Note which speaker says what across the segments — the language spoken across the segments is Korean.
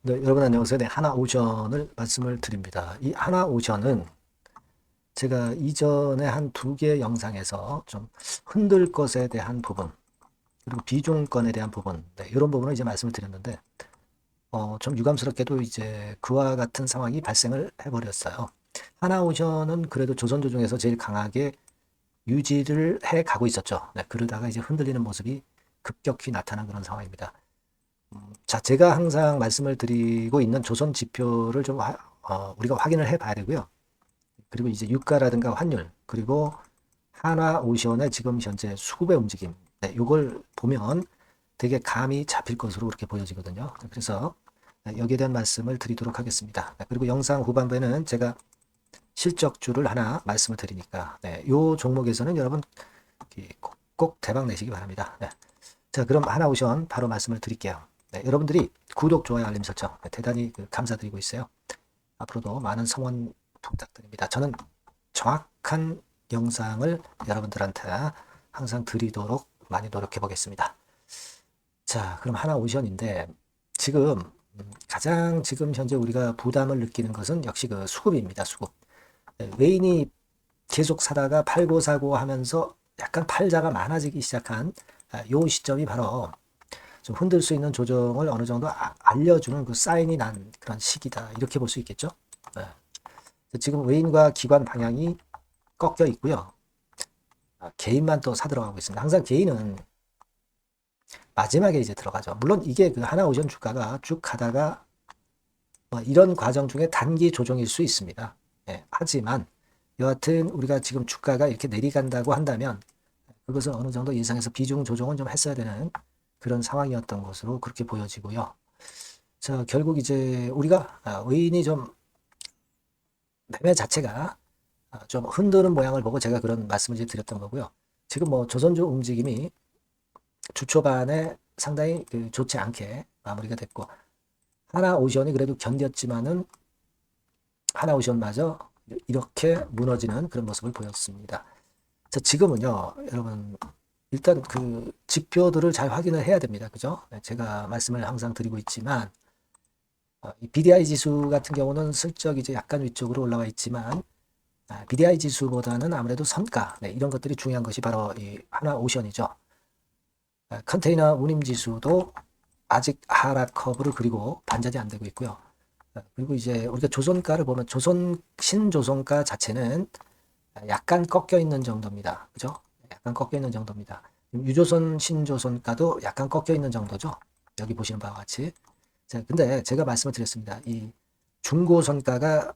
Speaker 1: 네, 여러분 안녕하세요. 네, 하나오션을 말씀을 드립니다. 이 하나오션은 제가 이전에 한 두 개 영상에서 좀 흔들 것에 대한 부분, 그리고 비중권에 대한 부분, 네, 이런 부분을 이제 말씀을 드렸는데, 좀 유감스럽게도 이제 그와 같은 상황이 발생을 해버렸어요. 하나오션은 그래도 조선조 중에서 제일 강하게 유지를 해 가고 있었죠. 네, 그러다가 이제 흔들리는 모습이 급격히 나타난 그런 상황입니다. 자, 제가 항상 말씀을 드리고 있는 조선 지표를 좀 우리가 확인을 해 봐야 되고요. 그리고 이제 유가라든가 환율, 그리고 한화 오션의 지금 현재 수급의 움직임, 네, 이걸 보면 되게 감이 잡힐 것으로 그렇게 보여지거든요. 그래서 여기에 대한 말씀을 드리도록 하겠습니다. 그리고 영상 후반부에는 제가 실적주를 하나 말씀을 드리니까, 네, 이 종목에서는 여러분 꼭 대박 내시기 바랍니다. 네. 자, 그럼 하나오션 바로 말씀을 드릴게요. 네, 여러분들이 구독, 좋아요, 알림 설정 대단히 감사드리고 있어요. 앞으로도 많은 성원 부탁드립니다. 저는 정확한 영상을 여러분들한테 항상 드리도록 많이 노력해 보겠습니다. 자, 그럼 하나오션인데 지금 가장 지금 현재 우리가 부담을 느끼는 것은 역시 그 수급입니다. 수급. 네, 외인이 계속 사다가 팔고 사고 하면서 약간 팔자가 많아지기 시작한 요 시점이 바로 좀 흔들 수 있는 조정을 어느 정도 알려주는 그 사인이 난 그런 시기다. 이렇게 볼 수 있겠죠. 네. 지금 외인과 기관 방향이 꺾여 있고요. 개인만 또 사들어가고 있습니다. 항상 개인은 마지막에 이제 들어가죠. 물론 이게 그 하나오션 주가가 쭉 가다가 이런 과정 중에 단기 조정일 수 있습니다. 네. 하지만 여하튼 우리가 지금 주가가 이렇게 내려간다고 한다면 그것은 어느 정도 예상해서 비중 조정은 좀 했어야 되는 그런 상황이었던 것으로 그렇게 보여지고요. 자, 결국 이제 우리가 의인이 좀 매매 자체가 좀 흔드는 모양을 보고 제가 그런 말씀을 이제 드렸던 거고요. 지금 뭐 조선주 움직임이 주 초반에 상당히 좋지 않게 마무리가 됐고 하나오션이 그래도 견뎠지만은 하나오션마저 이렇게 무너지는 그런 모습을 보였습니다. 자, 지금은요, 여러분 일단 그 지표들을 잘 확인을 해야 됩니다. 그죠? 제가 말씀을 항상 드리고 있지만 이 BDI 지수 같은 경우는 슬쩍 이제 약간 위쪽으로 올라와 있지만 BDI 지수보다는 아무래도 선가, 네, 이런 것들이 중요한 것이 바로 이 하나오션이죠. 컨테이너 운임 지수도 아직 하락 커브를 그리고 반전이 안 되고 있고요. 그리고 이제 우리가 조선가를 보면 신조선가 자체는 약간 꺾여 있는 정도입니다. 그죠? 약간 꺾여 있는 정도입니다. 유조선, 신조선가도 약간 꺾여 있는 정도죠. 여기 보시는 바와 같이. 자, 근데 제가 말씀을 드렸습니다. 이 중고선가가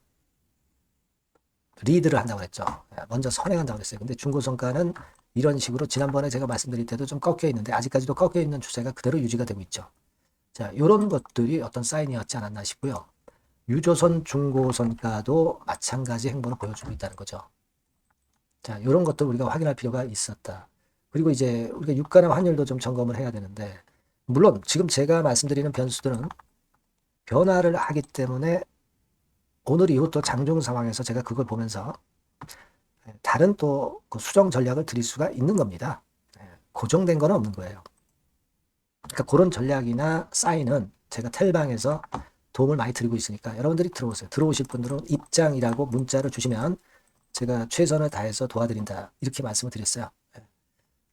Speaker 1: 리드를 한다고 했죠. 먼저 선행한다고 했어요. 근데 중고선가는 이런 식으로 지난번에 제가 말씀드릴 때도 좀 꺾여 있는데 아직까지도 꺾여 있는 추세가 그대로 유지가 되고 있죠. 자, 이런 것들이 어떤 사인이었지 않았나 싶고요. 유조선 중고선가도 마찬가지 행보를 보여주고 있다는 거죠. 자, 이런 것들 우리가 확인할 필요가 있었다. 그리고 이제 우리가 유가나 환율도 좀 점검을 해야 되는데 물론 지금 제가 말씀드리는 변수들은 변화를 하기 때문에 오늘 이후 또 장중 상황에서 제가 그걸 보면서 다른 또 그 수정 전략을 드릴 수가 있는 겁니다. 고정된 건 없는 거예요. 그러니까 그런 전략이나 사인은 제가 텔방에서 도움을 많이 드리고 있으니까 여러분들이 들어오세요. 들어오실 분들은 입장이라고 문자를 주시면 제가 최선을 다해서 도와드린다. 이렇게 말씀을 드렸어요.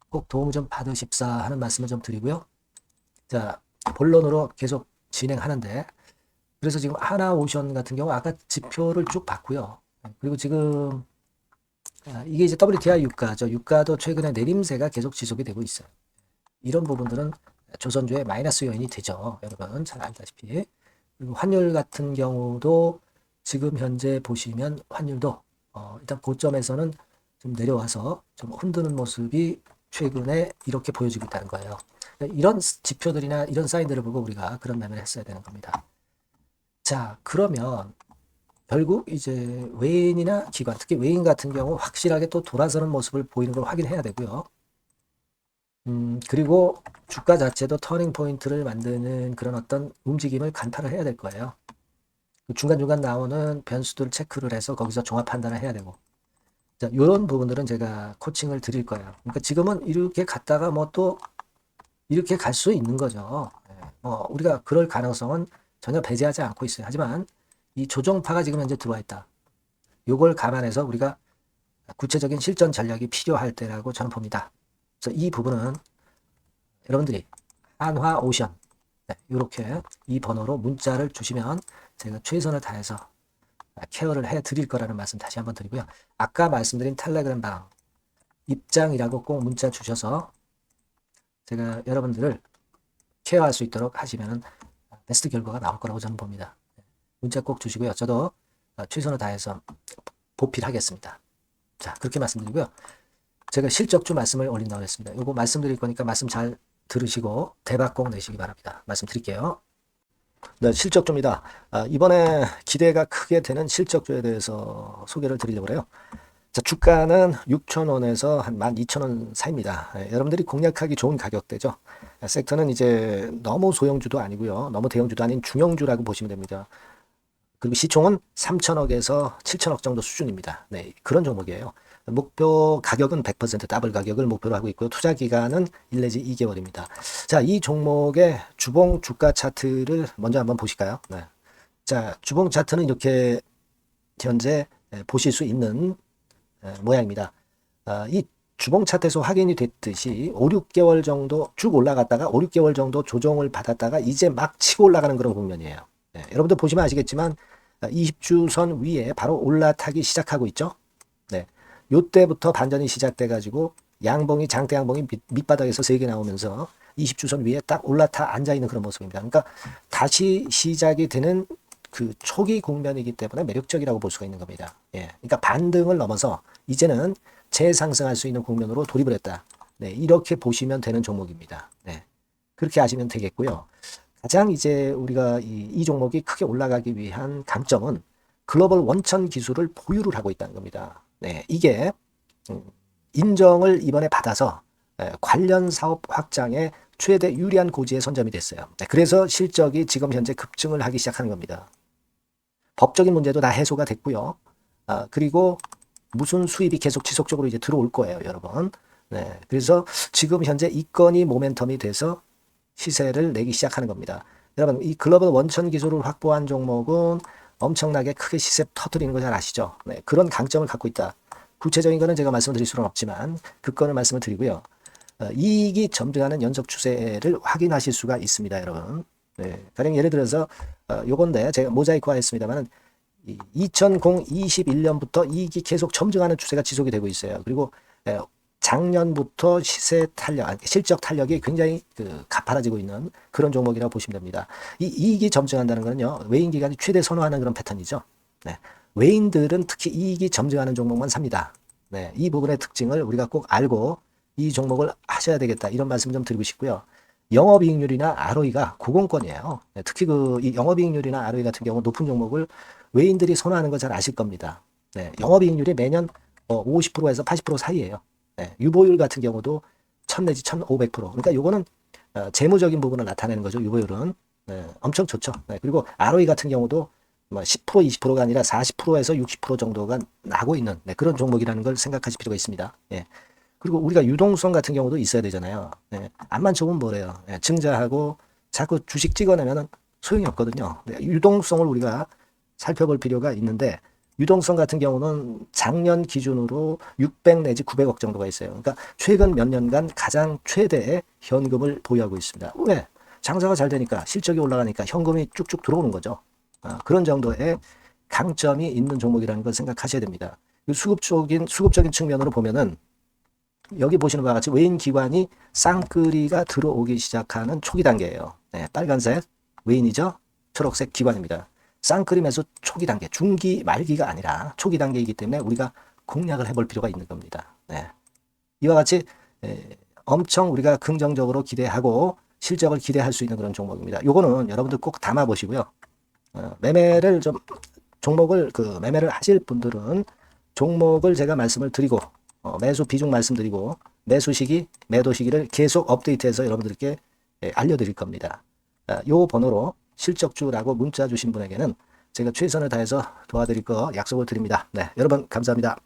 Speaker 1: 꼭 도움 좀 받으십사 하는 말씀을 좀 드리고요. 자, 본론으로 계속 진행하는데 그래서 지금 하나오션 같은 경우 아까 지표를 쭉 봤고요. 그리고 지금 이게 이제 WTI 유가죠. 유가도 최근에 내림세가 계속 지속이 되고 있어요. 이런 부분들은 조선주의 마이너스 요인이 되죠. 여러분 잘 알다시피. 그리고 환율 같은 경우도 지금 현재 보시면 환율도 일단 고점에서는 좀 내려와서 좀 흔드는 모습이 최근에 이렇게 보여지고 있다는 거예요. 이런 지표들이나 이런 사인들을 보고 우리가 그런 매매를 했어야 되는 겁니다. 자, 그러면 결국 이제 외인이나 기관, 특히 외인 같은 경우 확실하게 또 돌아서는 모습을 보이는 걸 확인해야 되고요. 그리고 주가 자체도 터닝 포인트를 만드는 그런 어떤 움직임을 간파를 해야 될 거예요. 중간중간 나오는 변수들 체크를 해서 거기서 종합 판단을 해야 되고. 자, 이런 부분들은 제가 코칭을 드릴 거예요. 그러니까 지금은 이렇게 갔다가 뭐 또 이렇게 갈 수 있는 거죠. 우리가 그럴 가능성은 전혀 배제하지 않고 있어요. 하지만 이 조정파가 지금 현재 들어와 있다. 요걸 감안해서 우리가 구체적인 실전 전략이 필요할 때라고 저는 봅니다. 그래서 이 부분은 여러분들이 한화오션 이렇게 이 번호로 문자를 주시면 제가 최선을 다해서 케어를 해 드릴 거라는 말씀 다시 한번 드리고요. 아까 말씀드린 텔레그램 방 입장이라고 꼭 문자 주셔서 제가 여러분들을 케어할 수 있도록 하시면 베스트 결과가 나올 거라고 저는 봅니다. 문자 꼭 주시고요. 저도 최선을 다해서 보필하겠습니다. 자, 그렇게 말씀드리고요. 제가 실적주 말씀을 올린다고 했습니다. 이거 말씀드릴 거니까 말씀 잘 들으시고 대박 꼭 내시기 바랍니다. 말씀드릴게요. 네, 실적주입니다. 이번에 기대가 크게 되는 실적주에 대해서 소개를 드리려고 해요. 자, 주가는 6,000원에서 한 12,000원 사이입니다. 여러분들이 공략하기 좋은 가격대죠. 섹터는 이제 너무 소형주도 아니고요. 너무 대형주도 아닌 중형주라고 보시면 됩니다. 그리고 시총은 3천억에서 7천억 정도 수준입니다. 네, 그런 종목이에요. 목표 가격은 100% 더블 가격을 목표로 하고 있고요. 투자 기간은 1 내지 2개월입니다. 자, 이 종목의 주봉 주가 차트를 먼저 한번 보실까요? 네. 자, 주봉 차트는 이렇게 현재 보실 수 있는 모양입니다. 이 주봉 차트에서 확인이 됐듯이 5, 6개월 정도 쭉 올라갔다가 5, 6개월 정도 조정을 받았다가 이제 막 치고 올라가는 그런 국면이에요. 네, 여러분들 보시면 아시겠지만 20주선 위에 바로 올라타기 시작하고 있죠. 네, 요때부터 반전이 시작돼 가지고 양봉이 장대 양봉이 밑바닥에서 3개 나오면서 20주선 위에 딱 올라타 앉아 있는 그런 모습입니다. 그러니까 다시 시작이 되는 그 초기 국면이기 때문에 매력적이라고 볼 수가 있는 겁니다. 예, 그러니까 반등을 넘어서 이제는 재상승할 수 있는 국면으로 돌입을 했다. 네, 이렇게 보시면 되는 종목입니다. 네, 그렇게 아시면 되겠고요. 가장 이제 우리가 이 종목이 크게 올라가기 위한 강점은 글로벌 원천 기술을 보유를 하고 있다는 겁니다. 네, 이게 인정을 이번에 받아서 관련 사업 확장에 최대 유리한 고지에 선점이 됐어요. 네, 그래서 실적이 지금 현재 급증을 하기 시작하는 겁니다. 법적인 문제도 다 해소가 됐고요. 그리고 무슨 수입이 계속 지속적으로 이제 들어올 거예요, 여러분. 네, 그래서 지금 현재 이 건이 모멘텀이 돼서 시세를 내기 시작하는 겁니다. 여러분, 이 글로벌 원천 기술을 확보한 종목은 엄청나게 크게 시세 터뜨리는 거 잘 아시죠? 네, 그런 강점을 갖고 있다. 구체적인 거는 제가 말씀드릴 수는 없지만 그 건을 말씀을 드리고요. 이익이 점등하는 연속 추세를 확인하실 수가 있습니다, 여러분. 네, 가령 예를 들어서 요건데 제가 모자이크화 했습니다만은 2021년부터 이익이 계속 점증하는 추세가 지속이 되고 있어요. 그리고 작년부터 시세 탄력, 실적 탄력이 굉장히 가파라지고 있는 그런 종목이라고 보시면 됩니다. 이 이익이 점증한다는 것은요, 외인 기관이 최대 선호하는 그런 패턴이죠. 네, 외인들은 특히 이익이 점증하는 종목만 삽니다. 네, 이 부분의 특징을 우리가 꼭 알고 이 종목을 하셔야 되겠다, 이런 말씀 좀 드리고 싶고요. 영업이익률이나 ROE가 고공권이에요. 네, 특히 이 영업이익률이나 ROE 같은 경우 높은 종목을 외인들이 선호하는 거 잘 아실 겁니다. 네, 영업이익률이 매년 50%에서 80% 사이에요. 네, 유보율 같은 경우도 1000 내지 1500%. 그러니까 요거는 재무적인 부분을 나타내는 거죠. 유보율은. 네, 엄청 좋죠. 네, 그리고 ROE 같은 경우도 10% 20%가 아니라 40%에서 60% 정도가 나고 있는 그런 종목이라는 걸 생각하실 필요가 있습니다. 예. 그리고 우리가 유동성 같은 경우도 있어야 되잖아요. 예. 암만 좋으면 뭐래요. 예. 증자하고 자꾸 주식 찍어내면 소용이 없거든요. 네, 유동성을 우리가 살펴볼 필요가 있는데, 유동성 같은 경우는 작년 기준으로 600 내지 900억 정도가 있어요. 그러니까 최근 몇 년간 가장 최대의 현금을 보유하고 있습니다. 왜? 장사가 잘 되니까, 실적이 올라가니까 현금이 쭉쭉 들어오는 거죠. 그런 정도의 강점이 있는 종목이라는 걸 생각하셔야 됩니다. 수급적인 측면으로 보면은 여기 보시는 바와 같이 외인 기관이 쌍끌이가 들어오기 시작하는 초기 단계예요. 네, 빨간색 외인이죠. 초록색 기관입니다. 쌍끌이 매수 초기 단계, 중기 말기가 아니라 초기 단계이기 때문에 우리가 공략을 해볼 필요가 있는 겁니다. 네. 이와 같이 엄청 우리가 긍정적으로 기대하고 실적을 기대할 수 있는 그런 종목입니다. 요거는 여러분들 꼭 담아 보시고요. 매매를 좀 종목을 매매를 하실 분들은 종목을 제가 말씀을 드리고 매수 비중 말씀드리고 매수 시기, 매도 시기를 계속 업데이트해서 여러분들께 알려드릴 겁니다. 요 번호로 실적주라고 문자 주신 분에게는 제가 최선을 다해서 도와드릴 거 약속을 드립니다. 네, 여러분 감사합니다.